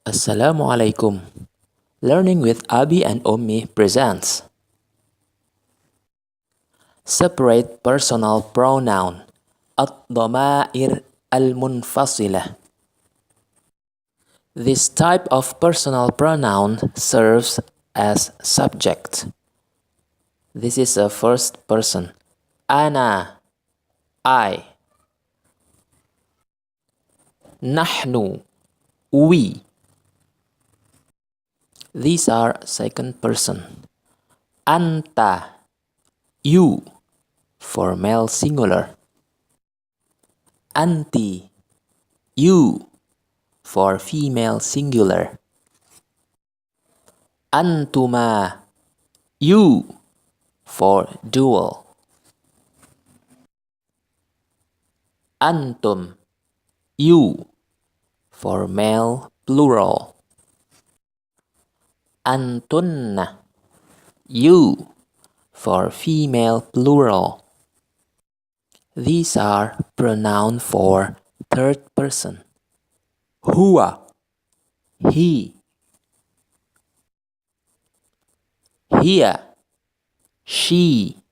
Assalamualaikum. Learning with Abi and Ummi presents Separate personal pronoun الضمائر المنفصلة. This type of personal pronoun serves as subject. This is a first person. أنا, I. نحن, we. These are second person. Anta, you, for male singular. Anti, you, for female singular. Antuma, you, for dual. Antum, you, for male plural. Antunna, you, for female plural. These are pronouns for third person. Huwa, he. Hiya, she.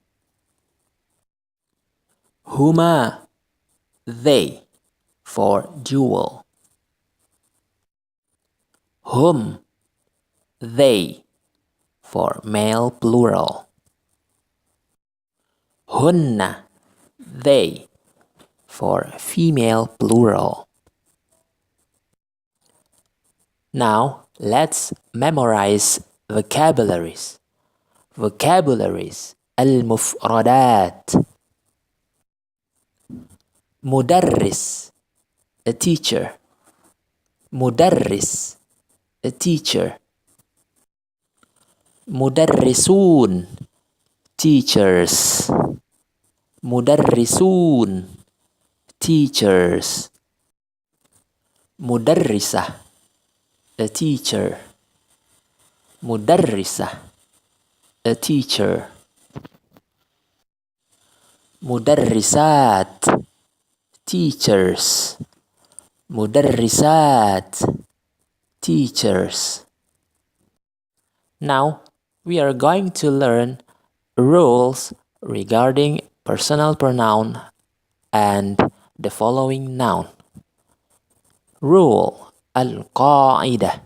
Huma, they, for dual. Hum, they, for male plural. Hunna, they, for female plural. Now, let's memorize vocabularies. Vocabularies. المفردات. مدرس, a teacher. مدرس, a teacher. مدرسون, teachers. مدرسون, teachers. مدرسة, a teacher. مدرسة, a teacher. مدرسات, teachers. مدرسات, teachers. Now, we are going to learn rules regarding personal pronoun and the following noun. Rule القاعدة.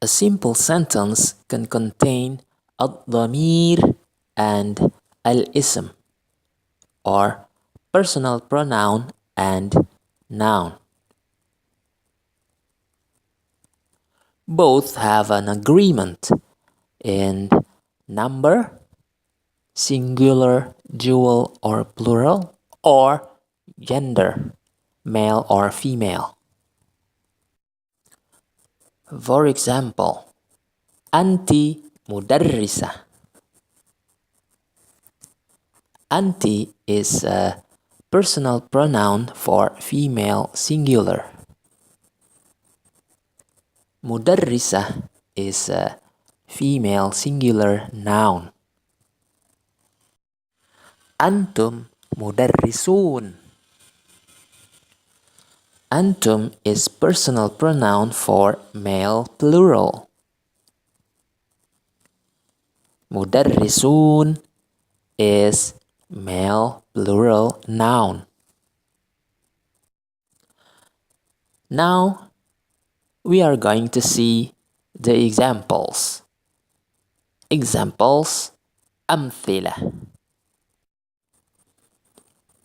A simple sentence can contain الضمير and الاسم, or personal pronoun and noun. Both have an agreement in number, singular, dual, or plural, or gender, male or female. For example, Anti mudarrisa. Anti is a personal pronoun for female singular. Mudarrisa is a female singular noun. Antum mudarrisun. Antum is personal pronoun for male plural. Mudarrisun is male plural noun. Now, we are going to see the examples. Examples. أمثلة.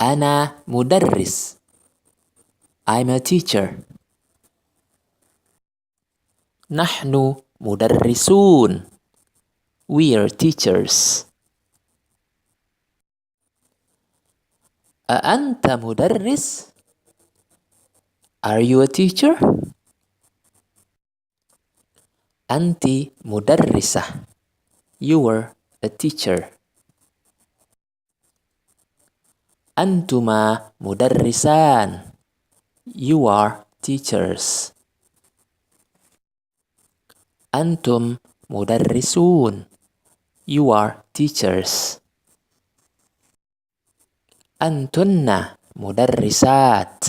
أنا مدرس. I'm a teacher. نحن مدرسون. We are teachers. أأنت مدرس? Are you a teacher? أنت مدرسة. You were a teacher. أنتما مدرسان. You are teachers. أنتم مدرسون. You are teachers. أنتن مدرسات.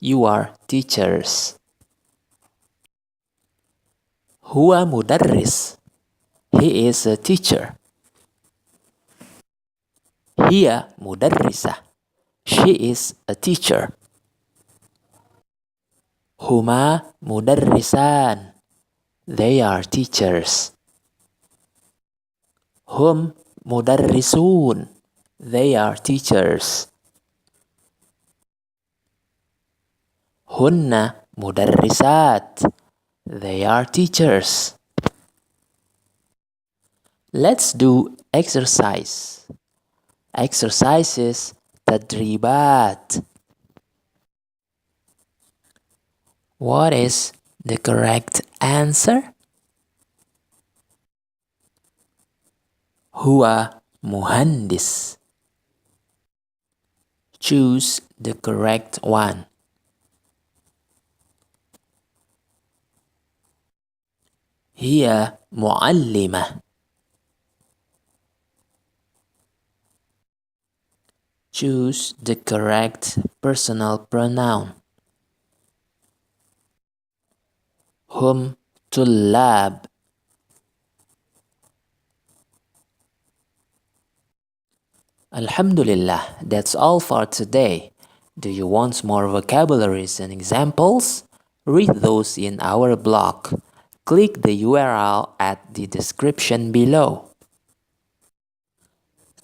You are teachers. هو مدرس. He is a teacher. هي مدرسة. She is a teacher. هما مدرسان. They are teachers. هم مدرسون. They are teachers. هن مدرسات. They are teachers. Let's do exercise. Exercises تدريبات. What is the correct answer? هو مهندس. Choose the correct one. هي معلمة. Choose the correct personal pronoun. هم طلاب. Alhamdulillah, that's all for today. Do you want more vocabularies and examples? Read those in our blog. Click the URL at the description below.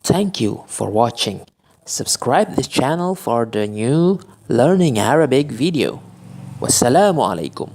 Thank you for watching. Subscribe this channel for the new Learning Arabic video. Wassalamu alaikum.